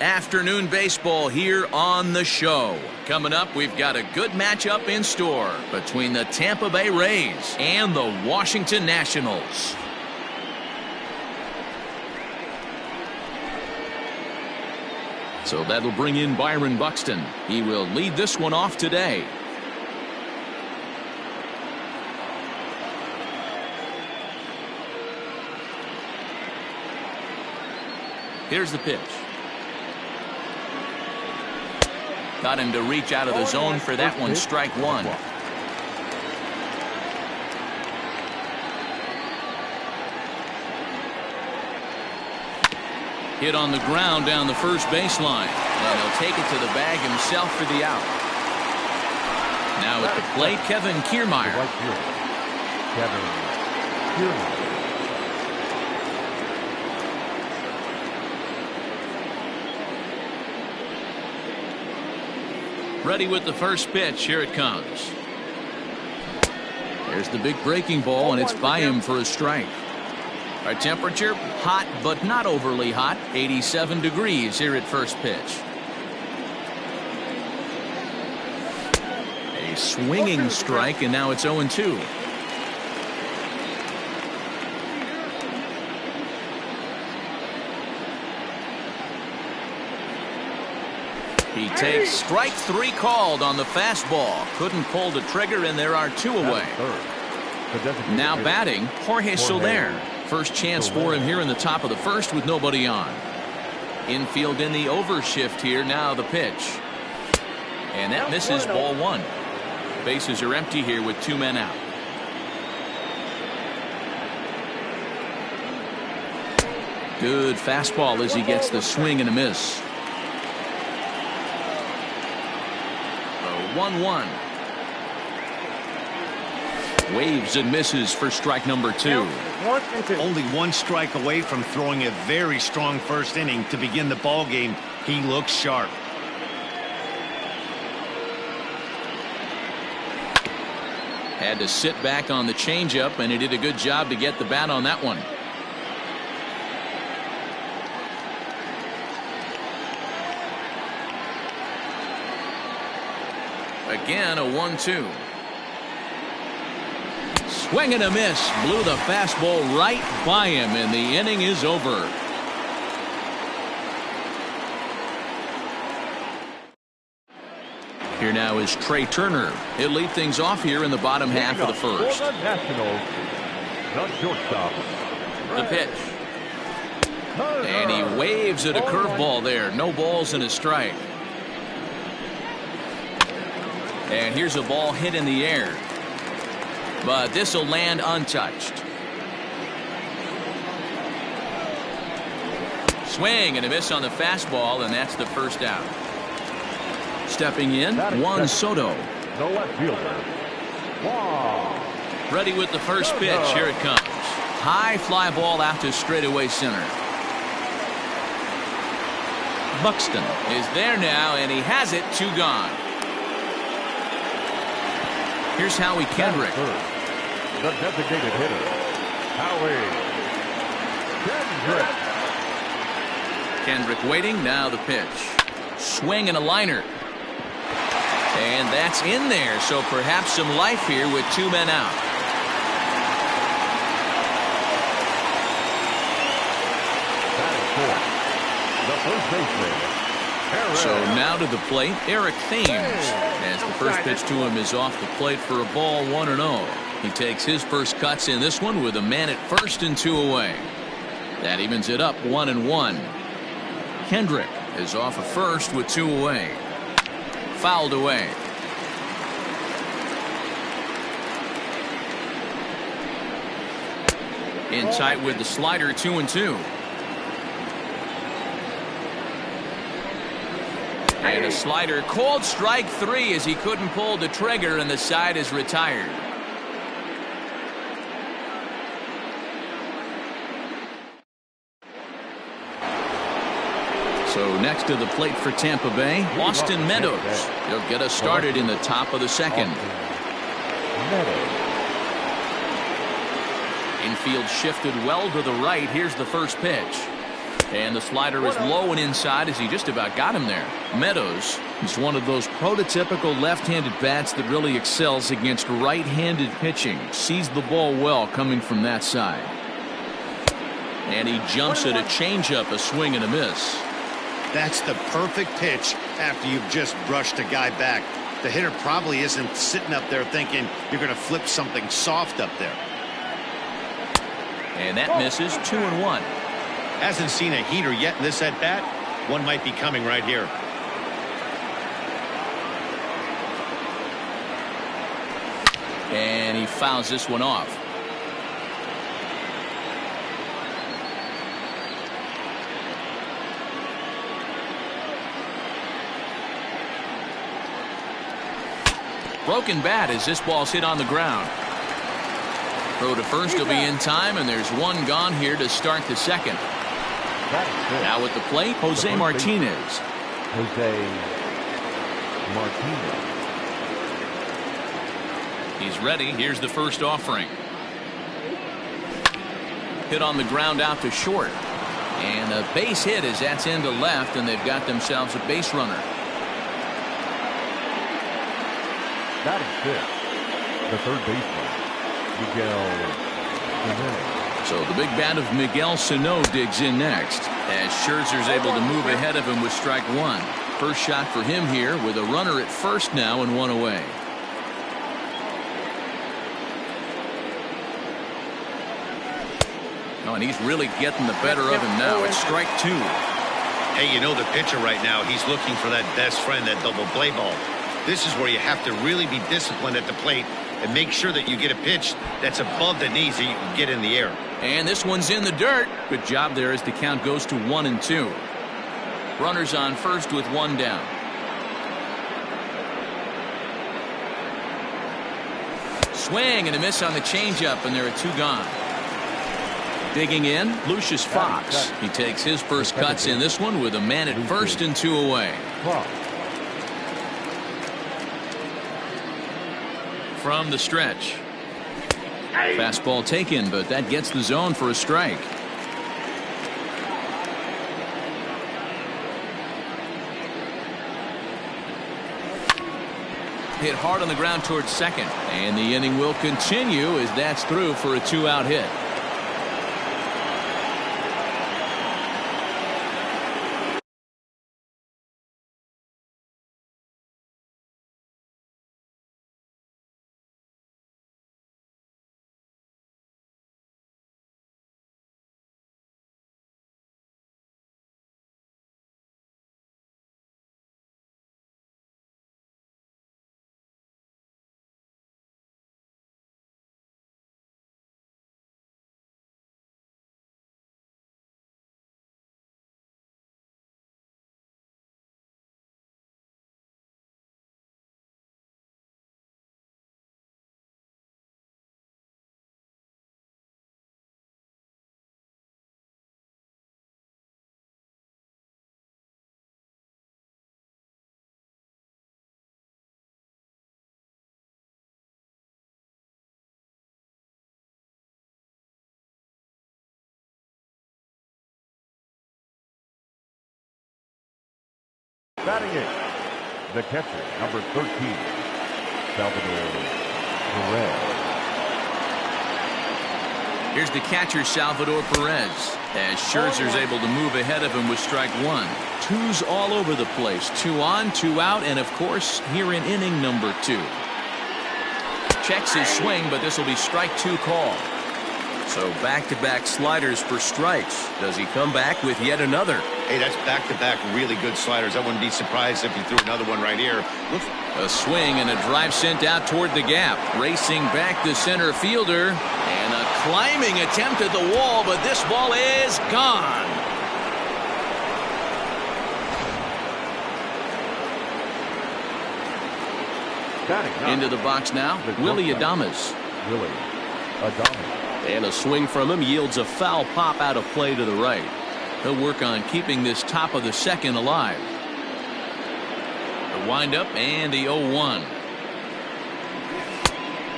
Afternoon baseball here on the show. Coming up, we've got a good matchup in store between the Tampa Bay Rays and the Washington Nationals. So that'll bring in Byron Buxton. He will lead this one off today. Here's the pitch. Got him to reach out of the zone for that one. Strike one. Hit on the ground down the first baseline. And he'll take it to the bag himself for the out. Now at the plate, Kevin Kiermaier. Ready with the first pitch. Here it comes. There's the big breaking ball, and it's by him for a strike. Our temperature, hot but not overly hot, 87 degrees here at first pitch. A swinging strike, and now it's 0-2. He takes strike three called on the fastball. Couldn't pull the trigger, and there are two away. Now batting, Jorge Soler. First chance for him here in the top of the first with nobody on. Infield in the overshift here. Now the pitch. And that misses, ball one. Bases are empty here with two men out. Good fastball as he gets the swing and a miss. 1-1. Waves and misses for strike number two. Only one strike away from throwing a very strong first inning to begin the ball game. He looks sharp. Had to sit back on the changeup, and he did a good job to get the bat on that one. Again, a 1-2. Swing and a miss. Blew the fastball right by him, and the inning is over. Here now is Trey Turner. He'll lead things off here in the bottom half of the first. For the Nationals, the shortstop. The pitch. And he waves at a curveball there. No balls and a strike. And here's a ball hit in the air. But this will land untouched. Swing and a miss on the fastball, and that's the first out. Stepping in, Juan Soto. The left fielder. Wow. Ready with the first pitch. Here it comes. High fly ball out to straightaway center. Buxton is there now, and he has it. Two gone. Here's Howie Kendrick. The designated hitter, Howie Kendrick. Kendrick waiting. Now the pitch. Swing and a liner. And that's in there. So perhaps some life here with two men out. The first baseman. So now to the plate, Eric Thames. As the first pitch to him is off the plate for a ball, 1-0. He takes his first cuts in this one with a man at first and two away. That evens it up, 1-1. Kendrick is off of first with two away. Fouled away. In tight with the slider, 2-2. And a slider called strike three as he couldn't pull the trigger, and the side is retired. So next to the plate for Tampa Bay, Austin Meadows. He'll get us started in the top of the second. Infield shifted well to the right. Here's the first pitch. And the slider is low and inside as he just about got him there. Meadows is one of those prototypical left-handed bats that really excels against right-handed pitching. Sees the ball well coming from that side. And he jumps at a changeup, a swing and a miss. That's the perfect pitch after you've just brushed a guy back. The hitter probably isn't sitting up there thinking you're going to flip something soft up there. And that misses. 2-1. Hasn't seen a heater yet in this at-bat. One might be coming right here. And he fouls this one off. Broken bat as this ball's hit on the ground. Throw to first will be in time, and there's one gone here to start the second. Now at the plate, Jose Martinez. He's ready. Here's the first offering. Hit on the ground out to short. And a base hit as that's into left, and they've got themselves a base runner. Batting fifth, the third baseman, Miguel Sano. So the big bat of Miguel Sano digs in next, as Scherzer's able to move ahead of him with strike one. First shot for him here with a runner at first now and one away. Oh, and he's really getting the better of him now. It's strike two. Hey, you know the pitcher right now, he's looking for that best friend, that double play ball. This is where you have to really be disciplined at the plate and make sure that you get a pitch that's above the knees that you can get in the air. And this one's in the dirt. Good job there as the count goes to 1-2. Runners on first with one down. Swing and a miss on the changeup, and there are two gone. Digging in, Lucius Fox. He takes his first cuts in this one with a man at first and two away. From the stretch. Fastball taken, but that gets the zone for a strike. Hit hard on the ground towards second, and the inning will continue as that's through for a two-out hit. Batting eighth, the catcher, number 13, Salvador Perez. Here's the catcher, Salvador Perez, as Scherzer's able to move ahead of him with strike one. Twos all over the place. 2 on, 2 out, and of course, here in inning number 2. Checks his swing, but this will be strike 2 call. So back-to-back sliders for strikes. Does he come back with yet another? Hey, that's back-to-back really good sliders. I wouldn't be surprised if he threw another one right here. A swing and a drive sent out toward the gap. Racing back the center fielder. And a climbing attempt at the wall, but this ball is gone. Into the box now, Willie Adames. And a swing from him yields a foul pop out of play to the right. He'll work on keeping this top of the second alive. The windup and the 0-1.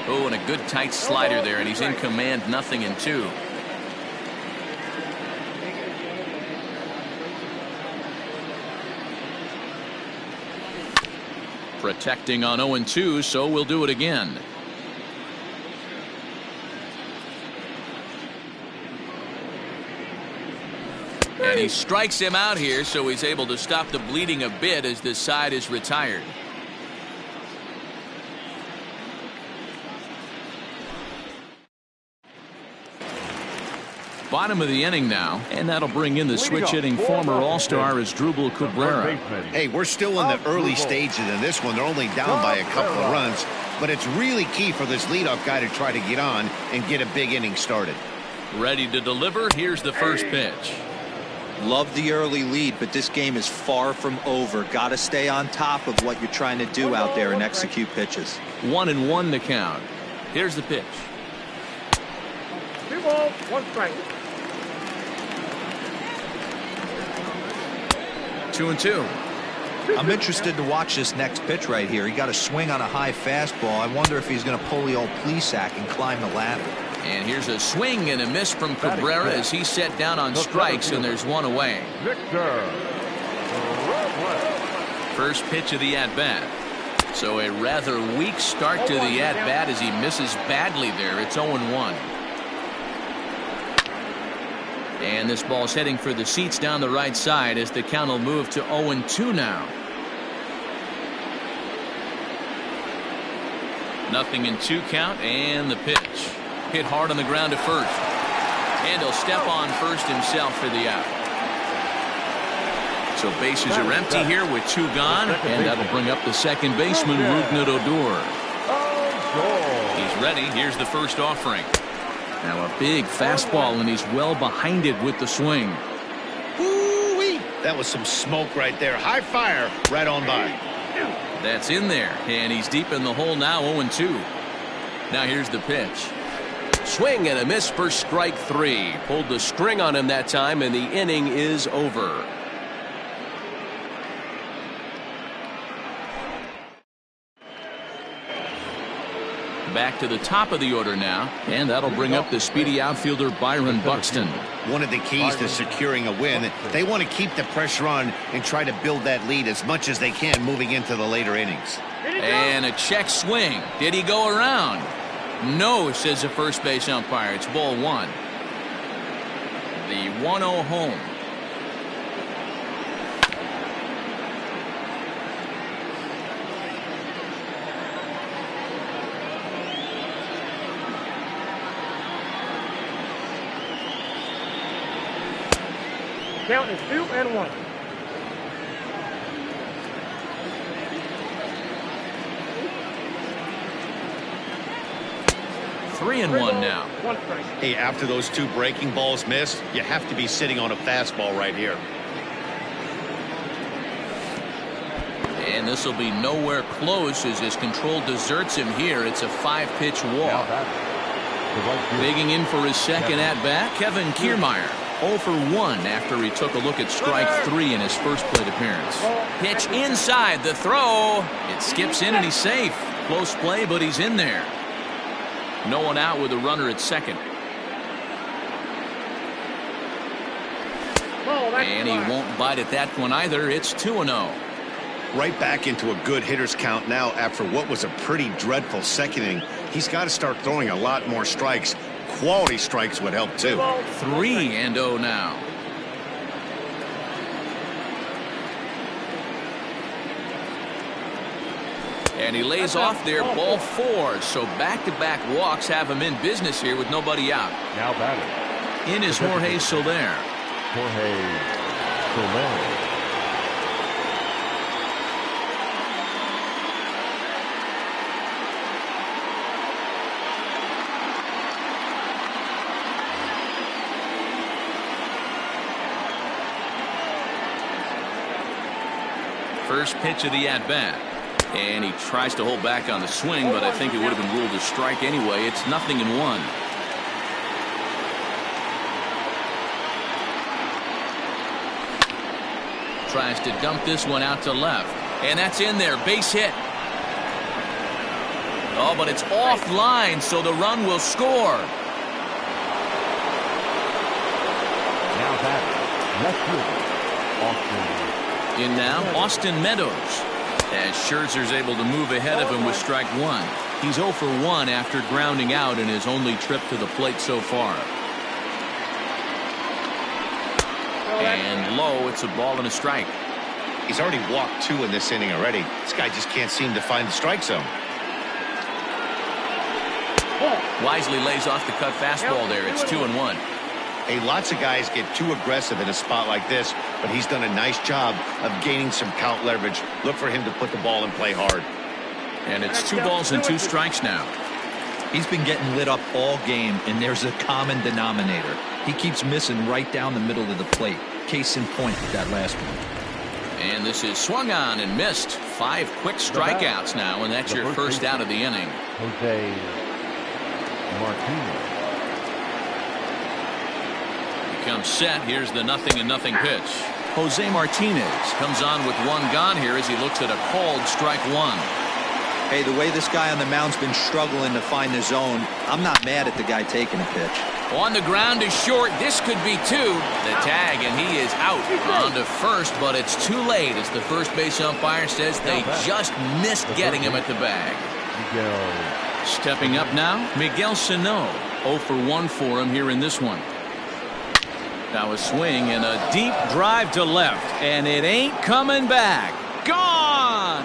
Oh, and a good tight slider there, and he's in command, 0-2. Protecting on 0-2, so we'll do it again. And he strikes him out here, so he's able to stop the bleeding a bit as this side is retired. Bottom of the inning now, and that'll bring in the switch-hitting former All-Star Asdrubal Cabrera. Hey, we're still in the early stages in this one. They're only down by a couple of runs, but it's really key for this leadoff guy to try to get on and get a big inning started. Ready to deliver. Here's the first pitch. Love the early lead, but this game is far from over. Got to stay on top of what you're trying to do out there and execute pitches. 1-1 to count. Here's the pitch. 2 balls, 1 strike. 2-2. I'm interested to watch this next pitch right here. He got a swing on a high fastball. I wonder if he's going to pull the old Plesac and climb the ladder. And here's a swing and a miss from Cabrera as he's set down on strikes, and there's one away. First pitch of the at-bat. So a rather weak start to the at-bat as he misses badly there. It's 0-1. And this ball's heading for the seats down the right side as the count will move to 0-2 now. Nothing in 2 count, and the pitch. Hit hard on the ground to first. And he'll step on first himself for the out. So bases are empty here with 2 gone, and that'll bring up the second baseman, Rougned Odor. He's ready. Here's the first offering. Now a big fastball, and he's well behind it with the swing. Woo-wee. That was some smoke right there. High fire right on by. That's in there, and he's deep in the hole now, 0-2. Now here's the pitch. Swing and a miss for strike 3. Pulled the string on him that time, and the inning is over. Back to the top of the order now, and that'll bring up the speedy outfielder Byron Buxton. One of the keys to securing a win, they want to keep the pressure on and try to build that lead as much as they can moving into the later innings. And a check swing. Did he go around? No, says the first base umpire. It's ball 1. The 1-0 home. Count is 2-1. Three and one now. Hey, after those 2 breaking balls missed, you have to be sitting on a fastball right here. And this will be nowhere close as his control deserts him here. It's a 5-pitch walk. Digging in for his second at-bat, Kevin Kiermaier. 0 for 1 after he took a look at strike 3 in his first plate appearance. Pitch inside, the throw. It skips in and he's safe. Close play, but he's in there. No one out with a runner at second. And he won't bite at that one either. It's 2-0. Right back into a good hitter's count now after what was a pretty dreadful second inning. He's got to start throwing a lot more strikes. Quality strikes would help too. 3-0 now. And he lays off there, ball 4. So back-to-back walks have him in business here with nobody out. Now batting. In is Jorge Soler. Jorge Soler. First pitch of the at-bat. And he tries to hold back on the swing, but I think it would have been ruled a strike anyway. It's 0-1. Tries to dump this one out to left. And that's in there. Base hit. Oh, but it's offline, so the run will score. Now batting. Left fielder, Austin. In now, Austin Meadows. As Scherzer's able to move ahead of him with strike one. He's 0 for 1 after grounding out in his only trip to the plate so far. And low, it's a ball and a strike. He's already walked 2 in this inning already. This guy just can't seem to find the strike zone. Wisely lays off the cut fastball there. It's 2-1. Hey, lots of guys get too aggressive in a spot like this, but he's done a nice job of gaining some count leverage. Look for him to put the ball in play hard. And it's 2 balls and 2 strikes now. He's been getting lit up all game, and there's a common denominator. He keeps missing right down the middle of the plate. Case in point with that last one. And this is swung on and missed. 5 quick strikeouts now, and that's your first out of the inning. Jose Martinez. He comes set. Here's the 0-0 pitch. Jose Martinez comes on with 1 gone here as he looks at a called strike 1. Hey, the way this guy on the mound's been struggling to find the zone, I'm not mad at the guy taking a pitch. On the ground is short. This could be 2. The tag, and he is out on to first, but it's too late as the first base umpire says they just missed getting him at the bag. Stepping up now, Miguel Sano. 0 for 1 for him here in this one. Now a swing and a deep drive to left, and it ain't coming back. Gone!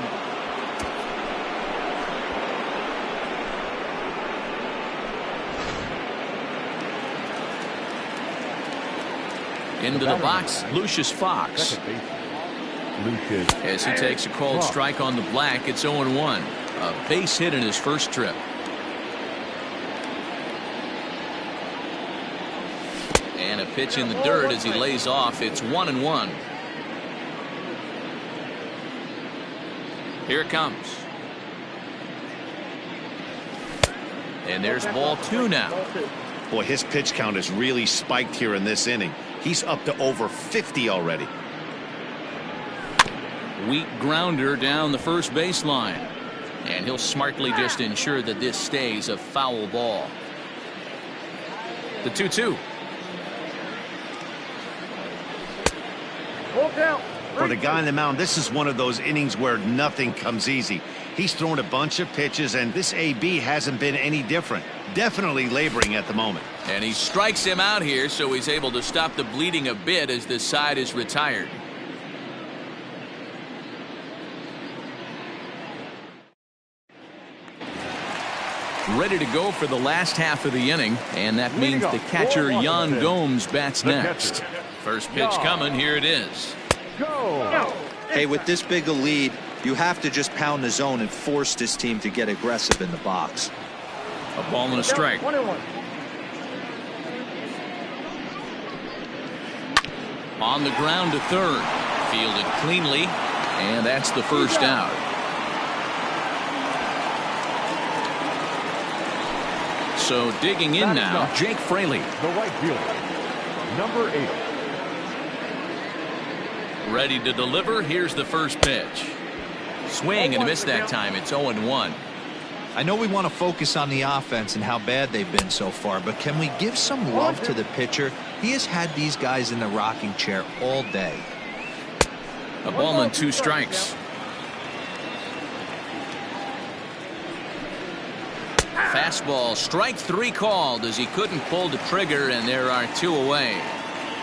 Into the box, Lucius Fox. As he takes a called strike on the black, it's 0-1. A base hit in his first trip. And a pitch in the dirt as he lays off. It's 1-1. Here it comes. And there's ball 2 now. Boy, his pitch count has really spiked here in this inning. He's up to over 50 already. Weak grounder down the first baseline. And he'll smartly just ensure that this stays a foul ball. The 2-2. For the guy on the mound, this is one of those innings where nothing comes easy. He's thrown a bunch of pitches, and this AB hasn't been any different. Definitely laboring at the moment. And he strikes him out here, so he's able to stop the bleeding a bit as this side is retired. Ready to go for the last half of the inning, and that means the catcher Yan Gomes bats next. First pitch coming. Here it is. Hey, with this big a lead, you have to just pound the zone and force this team to get aggressive in the box. A ball and a strike. On the ground to third. Fielded cleanly, and that's the first out. So digging in now, Jake Fraley. The right fielder, number 8. Ready to deliver. Here's the first pitch. Swing and a miss that time. It's 0-1. I know we want to focus on the offense and how bad they've been so far, but can we give some love to the pitcher? He has had these guys in the rocking chair all day. A ball and 2 strikes. Fastball, strike 3 called as he couldn't pull the trigger, and there are 2 away.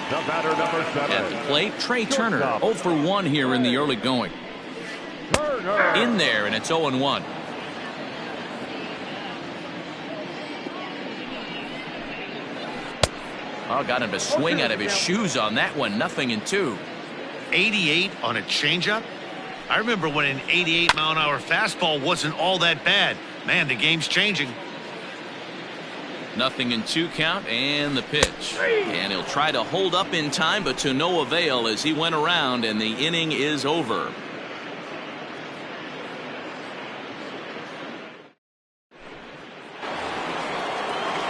The batter, number 7. At the plate, Trey Turner. 0 for 1 here in the early going. In there, and it's 0-1. Oh, got him to swing out of his shoes on that one. 0-2. 88 on a changeup? I remember when an 88-mile-an-hour fastball wasn't all that bad. Man, the game's changing. 0-2 count, and the pitch. And he'll try to hold up in time, but to no avail as he went around, and the inning is over.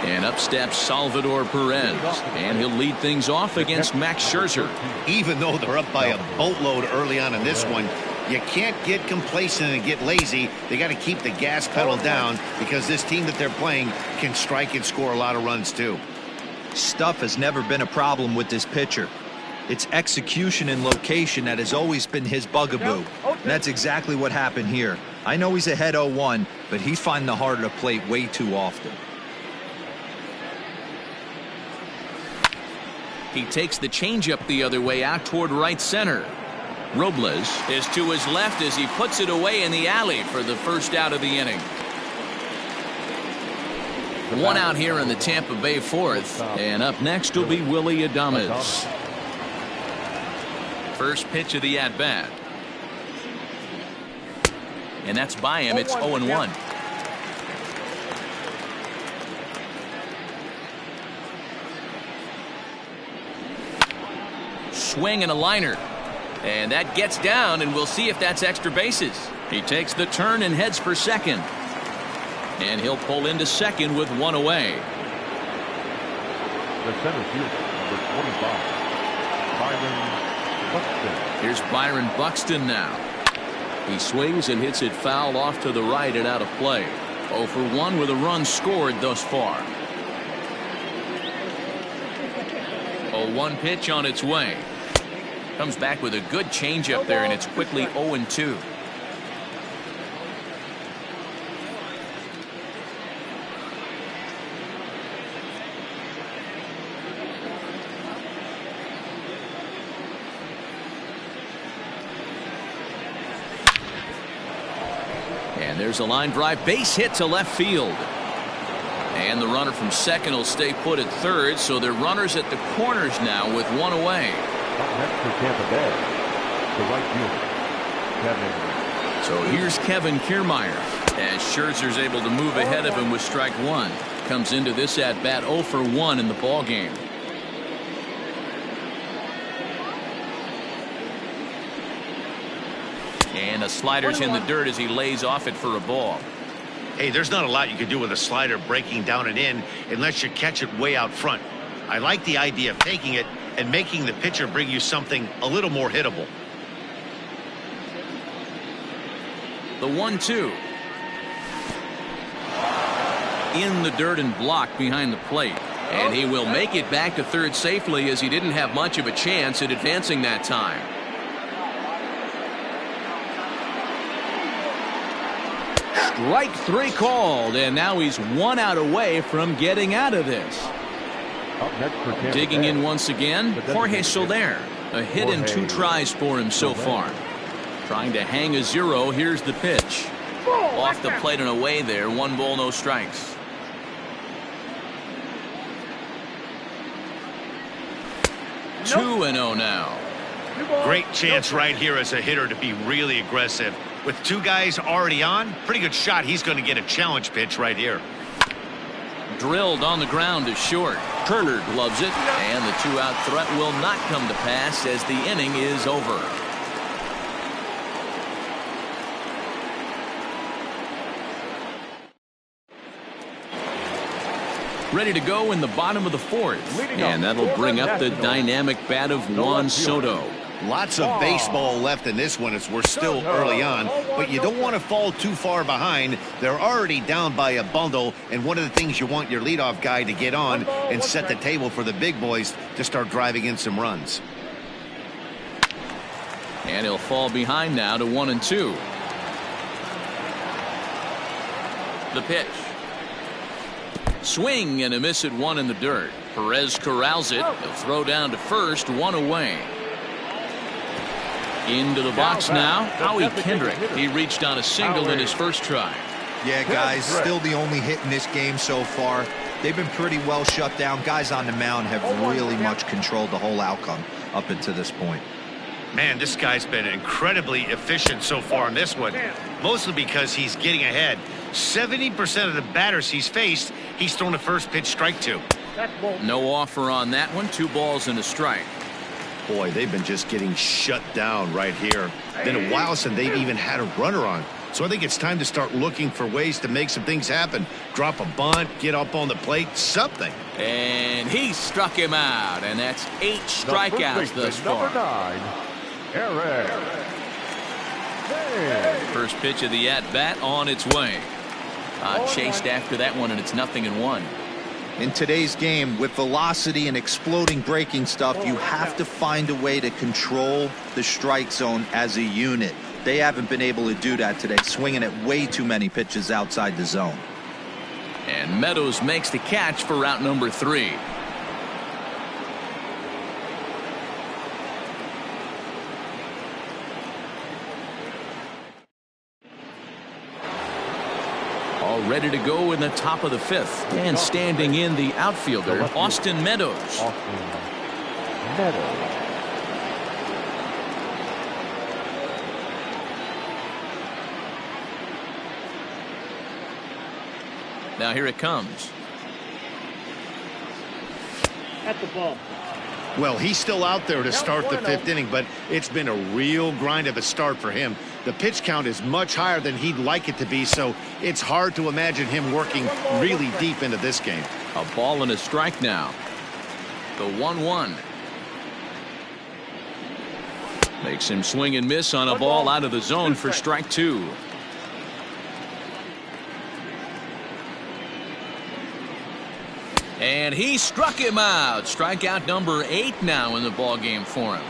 And up steps Salvador Perez, and he'll lead things off against Max Scherzer. Even though they're up by a boatload early on in this one, you can't get complacent and get lazy. They got to keep the gas pedal down because this team that they're playing can strike and score a lot of runs too. Stuff has never been a problem with this pitcher. It's execution and location that has always been his bugaboo. And that's exactly what happened here. I know he's ahead 0-1, but he's finding the heart of the plate way too often. He takes the changeup the other way out toward right center. Robles is to his left as he puts it away in the alley for the first out of the inning. One out here in the Tampa Bay fourth, and up next will be Willie Adames. First pitch of the at-bat. And that's by him. It's 0-1. Swing and a liner. And that gets down, and we'll see if that's extra bases. He takes the turn and heads for second. And he'll pull into second with one away. The center fielder, number 25, Byron Buxton. Here's Byron Buxton now. He swings and hits it foul off to the right and out of play. 0 for 1 with a run scored thus far. 0-1 pitch on its way. Comes back with a good changeup there, and it's quickly 0-2. And there's a line drive, base hit to left field. And the runner from second will stay put at third, so they're runners at the corners now with one away. Up next for Tampa Bay, the right fielder, Kevin. So here's Kevin Kiermaier as Scherzer's able to move ahead of him with strike one. Comes into this at bat 0 for 1 in the ball game. And a slider's in the dirt as he lays off it for a ball. Hey, there's not a lot you can do with a slider breaking down and in unless you catch it way out front. I like the idea of taking it and making the pitcher bring you something a little more hittable. The 1-2. In the dirt and blocked behind the plate. And he will make it back to third safely as he didn't have much of a chance at advancing that time. Strike 3 called, and now he's 1 out away from getting out of this. Up next for Tampa Digging Bay, in once again, Jorge Soler. A hit in 2 tries for him so far. Trying to hang a 0. Here's the pitch. Off the plate and away there. 1 ball, no strikes. Nope. 2-0 now. Great chance right here as a hitter to be really aggressive. With 2 guys already on, pretty good shot. He's going to get a challenge pitch right here. Drilled on the ground to short. Turner gloves it, and the 2-out threat will not come to pass as the inning is over. Ready to go in the bottom of the fourth, and that'll bring up the dynamic bat of Juan Soto. Lots of baseball left in this one as we're still early on, but you don't want to fall too far behind. They're already down by a bundle, and one of the things you want your leadoff guy to get on and set the table for the big boys to start driving in some runs. And he'll fall behind now to 1-2. The pitch. Swing and a miss at 1 in the dirt. Perez corrals it. He'll throw down to first, 1 away. Into the box now, Howie Kendrick. He reached on a single in his first try. Yeah, guys, still the only hit in this game so far. They've been pretty well shut down. Guys on the mound have really much controlled the whole outcome up until this point. Man, this guy's been incredibly efficient so far in this one, mostly because he's getting ahead. 70% of the batters he's faced, he's thrown a first pitch strike to. No offer on that one. 2 balls and a strike. Boy, they've been just getting shut down right here. Been a while since they've even had a runner on. So I think it's time to start looking for ways to make some things happen. Drop a bunt, get up on the plate, something. And he struck him out, and that's 8 strikeouts thus far. Number 9, Eric. First pitch of the at-bat on its way. Chased after that one, and it's 0-1. In today's game, with velocity and exploding breaking stuff, you have to find a way to control the strike zone as a unit. They haven't been able to do that today, swinging at way too many pitches outside the zone. And Meadows makes the catch for route number 3. All ready to go in the top of the 5th. And standing in the outfielder, Austin Meadows. Now here it comes. At the ball. Well, he's still out there to start the 5th inning, but it's been a real grind of a start for him. The pitch count is much higher than he'd like it to be, so it's hard to imagine him working really deep into this game. A ball and a strike now. The 1-1. Makes him swing and miss on a ball out of the zone for strike 2. And he struck him out. Strikeout number 8 now in the ball game for him.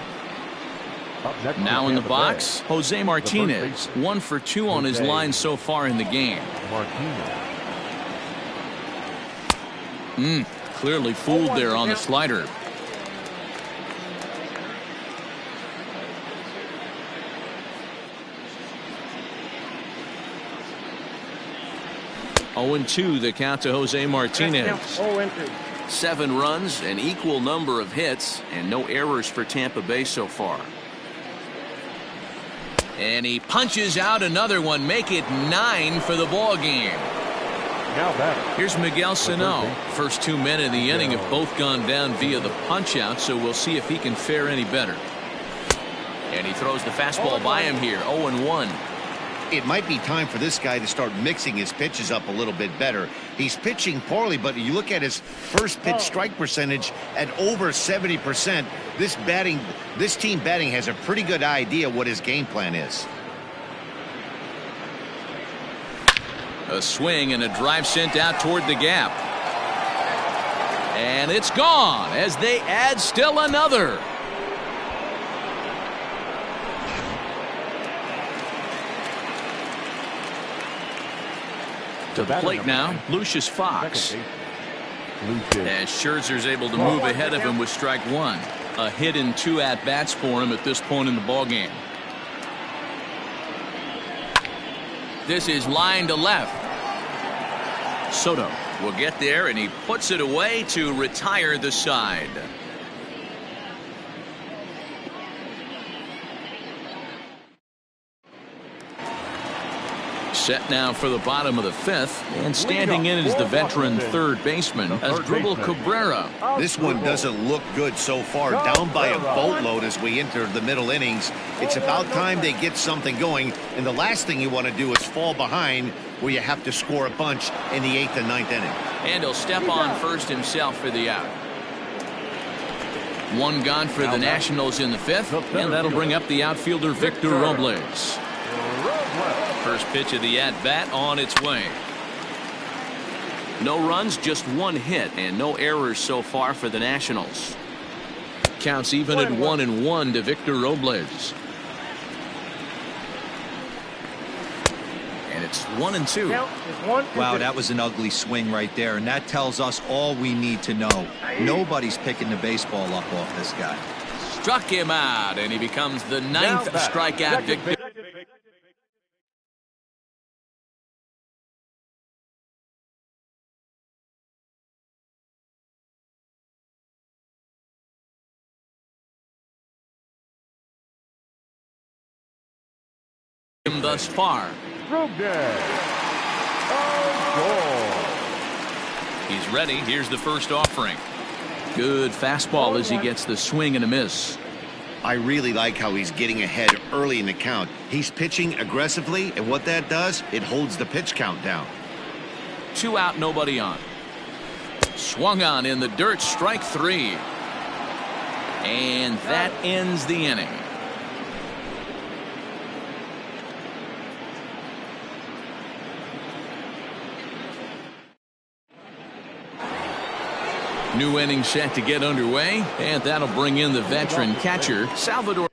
Now in the box, Jose Martinez. 1 for 2 on his line so far in the game. Clearly fooled there on the slider. Oh, 2 the count to Jose Martinez. 7 runs, an equal number of hits, and no errors for Tampa Bay so far. And he punches out another one, make it 9 for the ball game. Here's Miguel Sano. First 2 men in the inning have both gone down via the punch out, so we'll see if he can fare any better. And he throws the fastball by him here. 0-1. It might be time for this guy to start mixing his pitches up a little bit better. He's pitching poorly, but you look at his first pitch strike percentage at over 70%. This team batting has a pretty good idea what his game plan is. A swing and a drive sent out toward the gap. And it's gone as they add still another. To the plate now, Lucius Fox. As Scherzer's able to move ahead of him with strike 1. A hit in 2 at-bats for him at this point in the ballgame. This is line to left. Soto will get there, and he puts it away to retire the side. Set now for the bottom of the 5th, and standing in is the veteran third baseman, Asdrubal Cabrera. This one doesn't look good so far, down by a boatload as we enter the middle innings. It's about time they get something going, and the last thing you want to do is fall behind where you have to score a bunch in the 8th and 9th inning. And he'll step on first himself for the out. 1 gone for the Nationals in the 5th, and that'll bring up the outfielder Victor Robles. First pitch of the at-bat on its way. No runs, just 1 hit, and no errors so far for the Nationals. Counts even at 1-1 to Victor Robles. And it's 1-2. Wow, that was an ugly swing right there, and that tells us all we need to know. Nobody's picking the baseball up off this guy. Struck him out, and he becomes the 9th strikeout victim. Thus far. He's ready. Here's the first offering. Good fastball as he gets the swing and a miss. I really like how he's getting ahead early in the count. He's pitching aggressively, and what that does, it holds the pitch count down. 2 out, nobody on. Swung on in the dirt, strike 3. And that ends the inning. New inning set to get underway, and that'll bring in the veteran catcher, Salvador.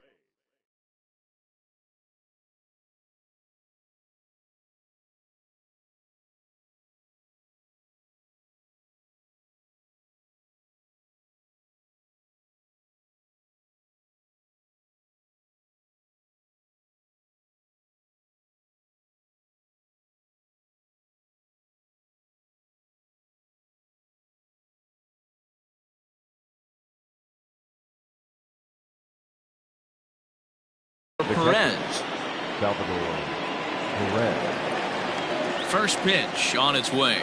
Perez. Salvador Perez. First pitch on its way.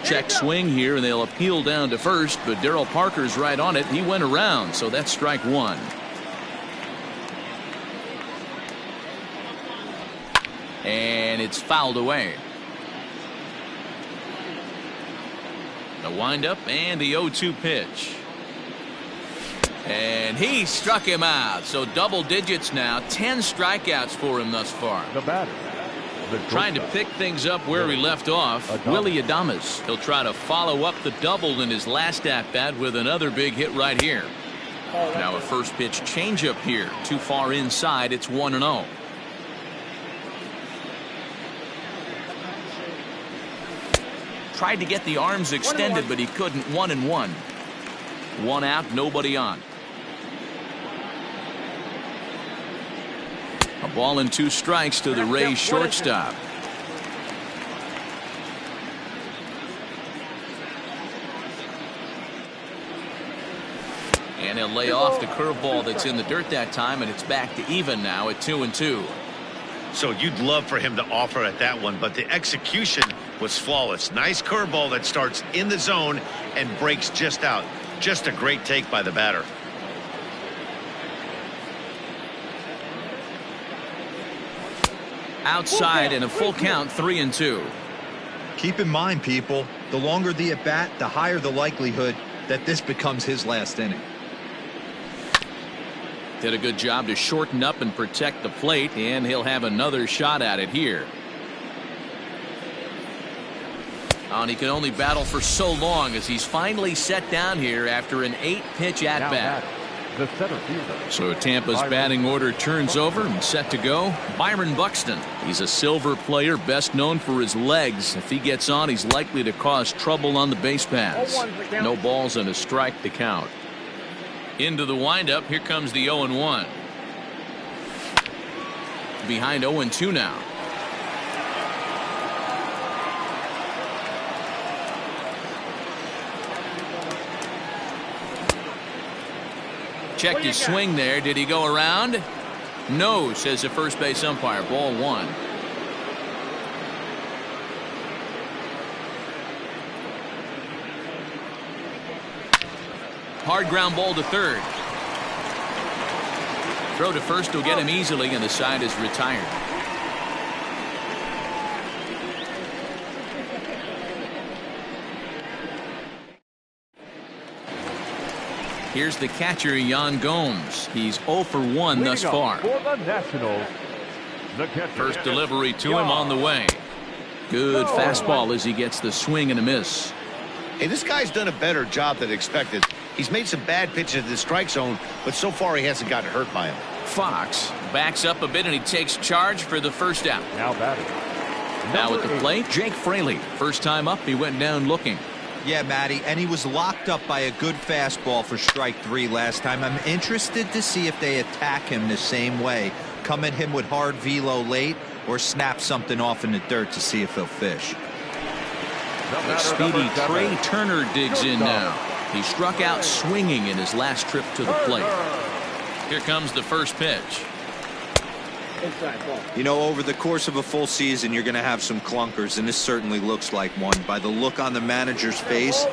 Check swing here, and they'll appeal down to first, but Darryl Parker's right on it. He went around, so that's strike one. And it's fouled away. The windup and the 0-2 pitch. And he struck him out. So double digits now. 10 strikeouts for him thus far. The batter. Trying to pick things up where he left off. Willie Adames. He'll try to follow up the double in his last at-bat with another big hit right here. Now a first pitch changeup here. Too far inside. It's 1-0. Tried to get the arms extended, but he couldn't. 1-1. One out, nobody on. A ball and 2 strikes to the Rays shortstop. And he'll lay off the curveball that's in the dirt that time, and it's back to even now at 2-2. So you'd love for him to offer at that one, but the execution was flawless. Nice curveball that starts in the zone and breaks just out. Just a great take by the batter. Outside and a full count, 3-2. Keep in mind, people, the longer the at-bat, the higher the likelihood that this becomes his last inning. Did a good job to shorten up and protect the plate, and he'll have another shot at it here. And he can only battle for so long as he's finally set down here after an 8-pitch at-bat. The center fielder. So Tampa's batting order turns over and set to go. Byron Buxton. He's a silver player, best known for his legs. If he gets on, he's likely to cause trouble on the base paths. No balls and a strike to count. Into the windup. Here comes the 0-1. Behind 0-2 now. Checked his swing there. Did he go around? No, says the first base umpire. Ball 1. Hard ground ball to third. Throw to first will get him easily, and the side is retired. Here's the catcher, Yan Gomes. He's 0 for 1 thus far. For the Nationals, the catcher. First delivery to him on the way. Good fastball as he gets the swing and a miss. Hey, this guy's done a better job than expected. He's made some bad pitches in the strike zone, but so far he hasn't gotten hurt by him. Fox backs up a bit, and he takes charge for the first out. Now batting. Now at the plate, Jake Fraley. First time up, he went down looking. Yeah, Matty, and he was locked up by a good fastball for strike 3 last time. I'm interested to see if they attack him the same way. Come at him with hard velo late, or snap something off in the dirt to see if he'll fish. The speedy Trey Turner digs in now. He struck out swinging in his last trip to the plate. Here comes the first pitch. You know, over the course of a full season, you're going to have some clunkers, and this certainly looks like one. By the look on the manager's face,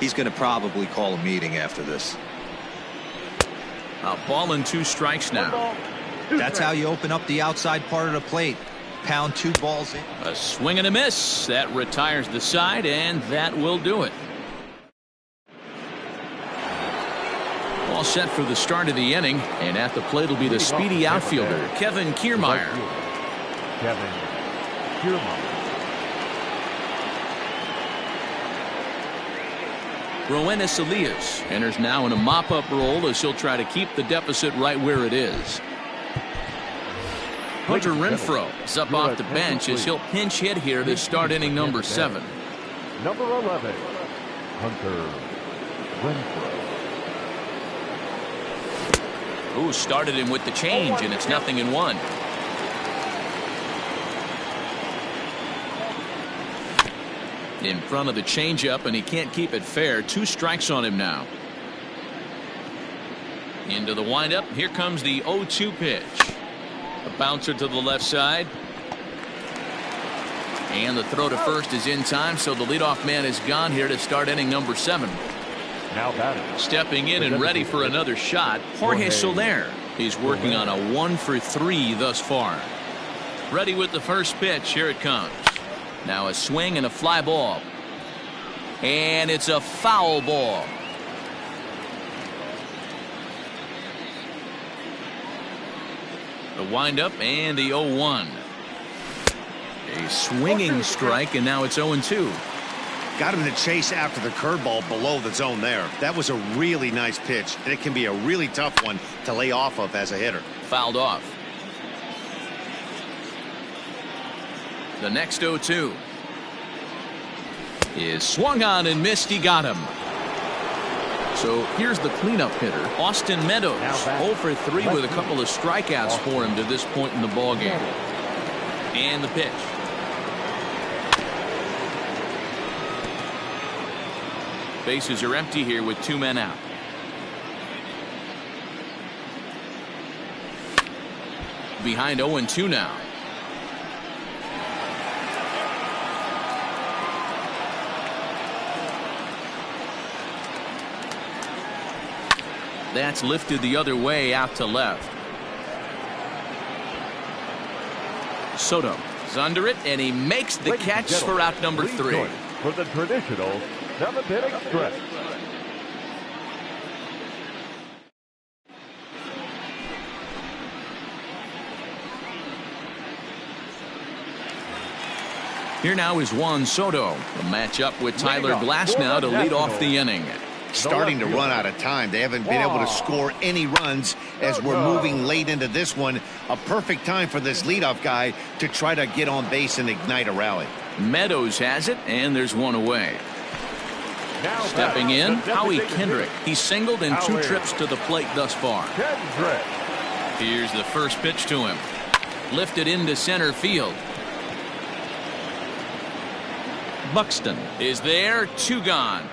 he's going to probably call a meeting after this. A ball and 2 strikes now. That's how you open up the outside part of the plate. Pound 2 balls in. A swing and a miss. That retires the side, and that will do it. All set for the start of the inning, and at the plate will be the speedy outfielder, Kevin Kiermaier. Roenis Elias enters now in a mop-up role as he'll try to keep the deficit right where it is. Hunter Renfroe is up off the bench as he'll pinch hit here to start inning number 7. Number 11, Hunter Renfroe. Ooh, started him with the change, and it's 0-1. In front of the changeup, and he can't keep it fair. 2 strikes on him now. Into the windup. Here comes the 0-2 pitch. A bouncer to the left side. And the throw to first is in time, so the leadoff man is gone here to start inning number 7. Now batting. Stepping in and ready for another shot, Jorge Soler. He's working on a 1-for-3 thus far. Ready with the first pitch. Here it comes. Now a swing and a fly ball. And it's a foul ball. The windup and the 0-1. A swinging strike, and now it's 0-2. Got him to chase after the curveball below the zone there. That was a really nice pitch, and it can be a really tough one to lay off of as a hitter. Fouled off. The next 0-2 is swung on and missed. He got him. So here's the cleanup hitter, Austin Meadows, 0-for-3 with a couple of strikeouts for him to this point in the ballgame. And the pitch. Bases are empty here with 2 men out. Behind 0-2 now. That's lifted the other way out to left. Soto is under it, and he makes the catch for out number 3. For the traditional 7th inning stretch. Here now is Juan Soto. A matchup with Tyler Glasnow to lead off the inning. Starting to run out of time. They haven't been able to score any runs as we're moving late into this one. A perfect time for this leadoff guy to try to get on base and ignite a rally. Meadows has it, and there's one away. Stepping in, Howie Kendrick. He's singled in 2 trips to the plate thus far. Here's the first pitch to him. Lifted into center field. Buxton is there, 2 gone.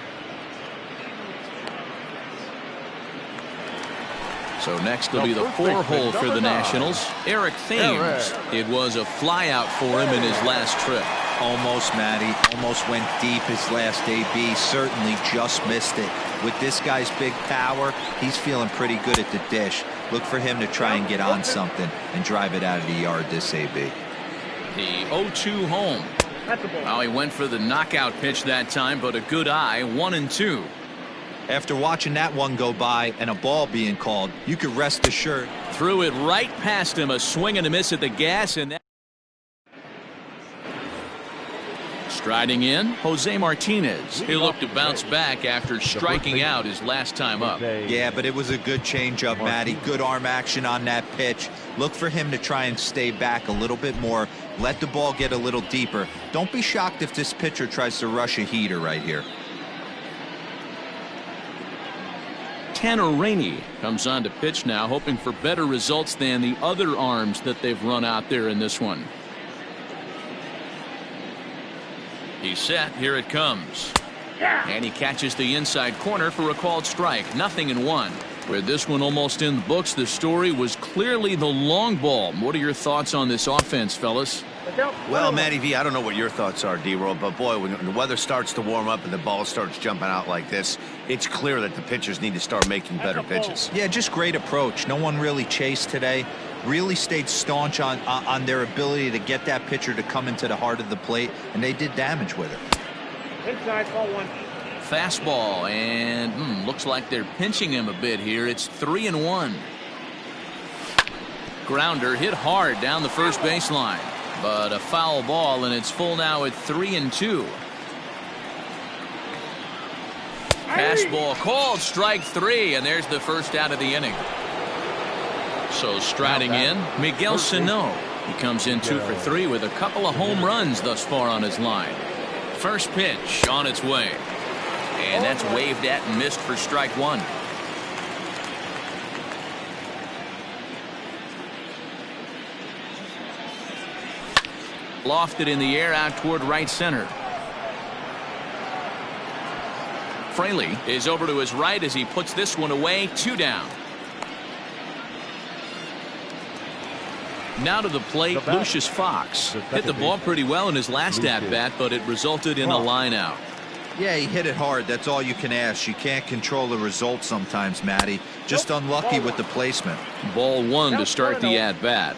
So next will be the 4-hole for the Nationals. Eric Thames. It was a flyout for him in his last trip. Almost, Matty. Almost went deep his last AB. Certainly just missed it. With this guy's big power, he's feeling pretty good at the dish. Look for him to try and get on something and drive it out of the yard this AB. The 0-2 home. Well, he went for the knockout pitch that time, but a good eye. 1-2. After watching that one go by and a ball being called, you could rest assured. Threw it right past him. A swing and a miss at the gas, and that. Striding in, Jose Martinez. He looked to bounce back after striking out his last time up. Yeah, but it was a good changeup, Matty. Good arm action on that pitch. Look for him to try and stay back a little bit more. Let the ball get a little deeper. Don't be shocked if this pitcher tries to rush a heater right here. Tanner Rainey comes on to pitch now, hoping for better results than the other arms that they've run out there in this one. He's set. Here it comes. And he catches the inside corner for a called strike. 0-1. With this one almost in the books, the story was clearly the long ball. What are your thoughts on this offense, fellas? Well, Matty V, I don't know what your thoughts are, D-Roll, but boy, when the weather starts to warm up and the ball starts jumping out like this, it's clear that the pitchers need to start making better pitches. Yeah, just great approach. No one really chased today. Really stayed staunch on their ability to get that pitcher to come into the heart of the plate, and they did damage with it. Inside, ball 1. Fastball, and looks like they're pinching him a bit here. It's 3-1. Grounder hit hard down the first baseline, but a foul ball, and it's full now at 3-2. Fastball called, strike 3, and there's the first out of the inning. So striding in, Miguel Sano. He comes in 2 for 3 with a couple of home runs thus far on his line. First pitch on its way. And that's waved at and missed for strike 1. Lofted in the air out toward right center. Fraley is over to his right as he puts this one away. 2 down. Now to the plate, Lucius Fox. Hit the ball pretty well in his last at-bat, but it resulted in a line out. Yeah, he hit it hard. That's all you can ask. You can't control the result sometimes, Matty. Just unlucky with the placement. Ball 1 to start the at-bat.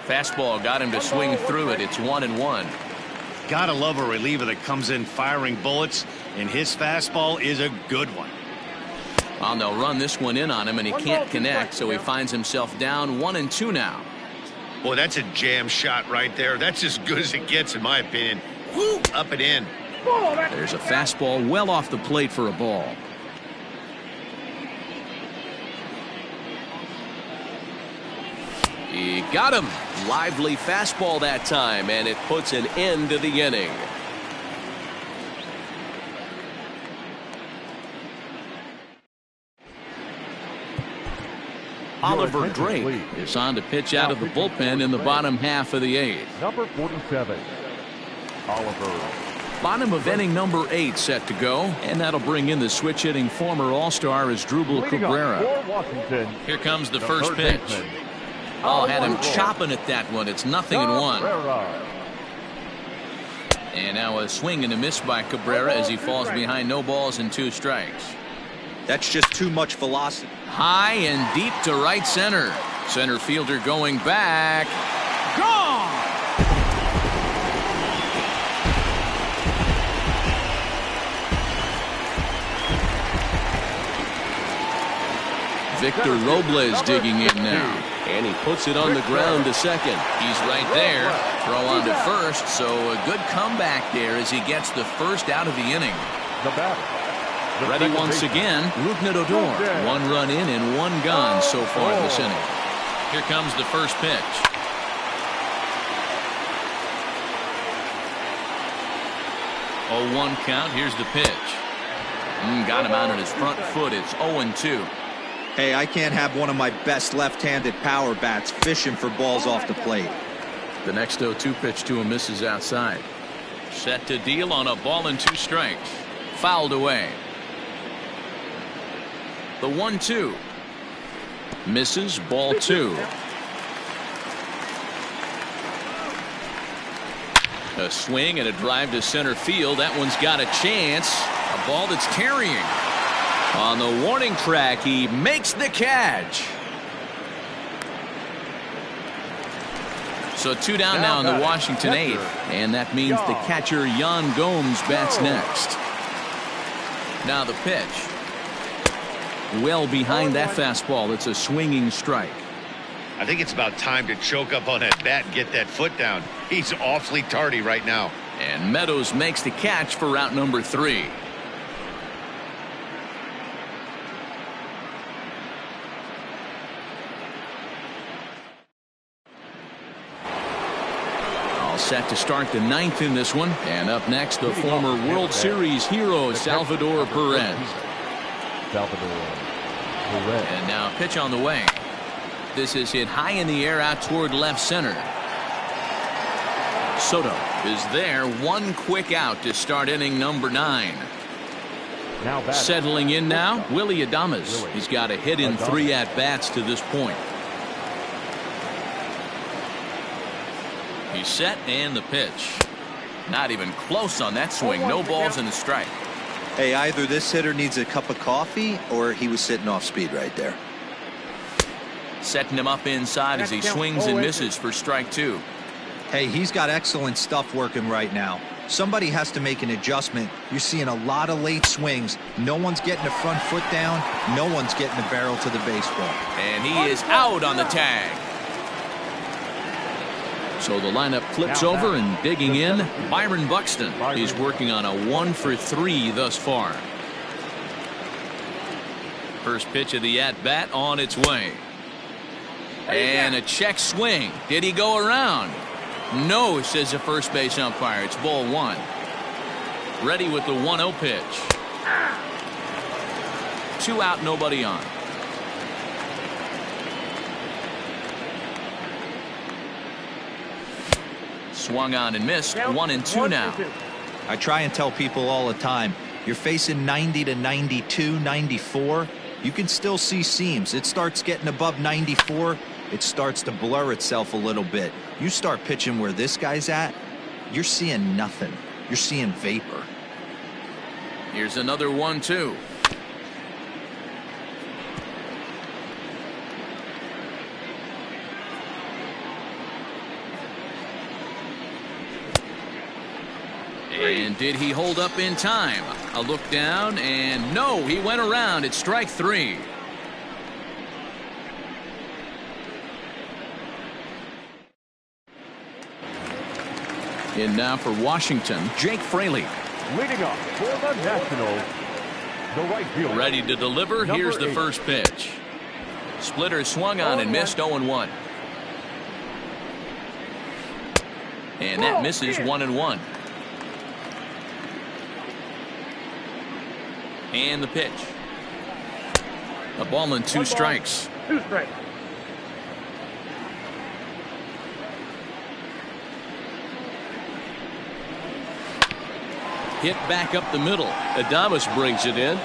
Fastball got him to swing through it. It's 1-1. Gotta love a reliever that comes in firing bullets, and his fastball is a good one. Well, they'll run this one in on him, and he can't connect, so he finds himself down 1-2 now. Boy, that's a jam shot right there. That's as good as it gets, in my opinion. Woo, up and in. There's a fastball well off the plate for a ball. He got him. Lively fastball that time, and it puts an end to the inning. Oliver Drake is on to pitch out of the bullpen in the bottom half of the 8th. Number 47, Oliver. Bottom of inning number 8 set to go, and that'll bring in the switch hitting former All-Star Asdrubal Cabrera. Here comes the first pitch. Oh, had him chopping at that one. It's 0-1. And now a swing and a miss by Cabrera as he falls behind no balls and 2 strikes. That's just too much velocity. High and deep to right center. Center fielder going back. Gone! Victor Robles digging in now. And he puts it on the ground to second. He's right there. Throw on to first. So a good comeback there as he gets the first out of the inning. Ready once again, Rougned Odor. 1 run in and 1 gone so far this inning. Here comes the first pitch. Oh, 1 count. Here's the pitch. Got him out on his front foot. It's 0-2. Hey, I can't have one of my best left-handed power bats fishing for balls off the plate. The next 0-2 pitch to him misses outside. Set to deal on a ball and 2 strikes. Fouled away. The 1-2. Misses, ball 2. A swing and a drive to center field. That one's got a chance. A ball that's carrying. On the warning track, he makes the catch. So 2 down now in the Washington 8th, and that means the catcher Yan Gomes bats next. Now the pitch. Well behind that fastball. It's a swinging strike. I think it's about time to choke up on that bat and get that foot down. He's awfully tardy right now. And Meadows makes the catch for route number 3. Set to start the 9th in this one. And up next, the former World Series hero, Salvador Perez. And now a pitch on the way. This is hit high in the air out toward left center. Soto is there. 1 quick out to start inning number 9. Settling in now, Willy Adames. He's got a hit in 3 at-bats to this point. He's set, and the pitch. Not even close on that swing. No balls and a strike. Hey, either this hitter needs a cup of coffee or he was sitting off speed right there. Setting him up inside as he swings and misses for strike 2. Hey, he's got excellent stuff working right now. Somebody has to make an adjustment. You're seeing a lot of late swings. No one's getting the front foot down. No one's getting the barrel to the baseball. And he is out on the tag. So the lineup flips over and digging in, Byron Buxton. He's working on a 1-for-3 thus far. First pitch of the at-bat on its way. And a check swing. Did he go around? No, says the first base umpire. It's ball 1. Ready with the 1-0 pitch. 2 out, nobody on. Swung on and missed. 1-2 now. I try and tell people all the time, you're facing 90 to 92, 94. You can still see seams. It starts getting above 94. It starts to blur itself a little bit. You start pitching where this guy's at, you're seeing nothing. You're seeing vapor. Here's another 1-2. And did he hold up in time? A look down, and no, he went around. It's strike 3. In now for Washington, Jake Fraley. Leading up for the Nationals, the right fielder. Ready to deliver. Here's the first pitch. Splitter swung on and missed. 0-1. And that misses. 1-1. And the pitch. A ball and 2 strikes. 2 strikes. Hit back up the middle. Adames brings it in.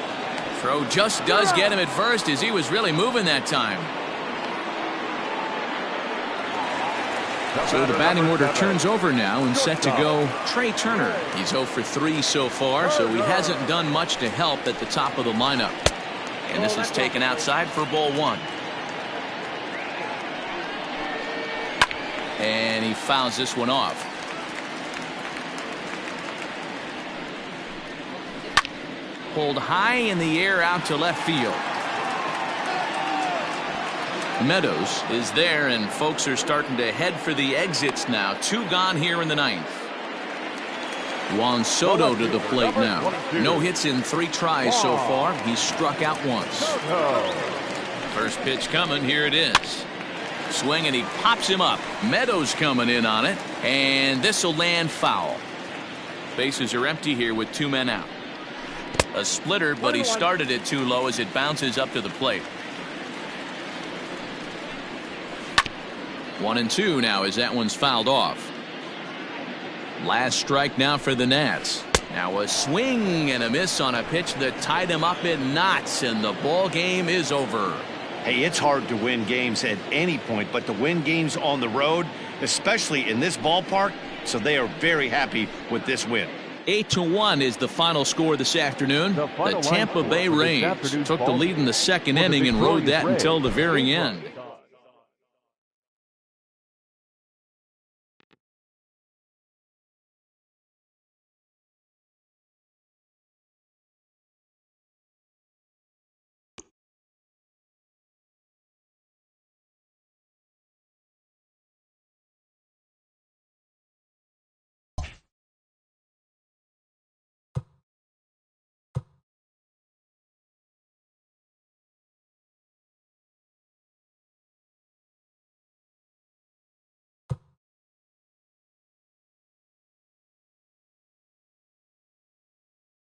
Throw just does get him at first as he was really moving that time. So the batting order turns over now and set to go Trey Turner. He's 0 for 3 so far, so he hasn't done much to help at the top of the lineup. And this is taken outside for ball 1. And he fouls this one off. Pulled high in the air out to left field. Meadows is there, and folks are starting to head for the exits now. 2 gone here in the 9th. Juan Soto to the plate now. No hits in 3 tries so far. He's struck out once. First pitch coming. Here it is. Swing, and he pops him up. Meadows coming in on it, and this will land foul. Bases are empty here with 2 men out. A splitter, but he started it too low as it bounces up to the plate. 1-2 now as that one's fouled off. Last strike now for the Nats. Now a swing and a miss on a pitch that tied him up in knots, and the ball game is over. Hey, it's hard to win games at any point, but to win games on the road, especially in this ballpark, so they are very happy with this win. 8-1 is the final score this afternoon. The Tampa Bay Rays took the lead in the 2nd inning and rode that until the very end.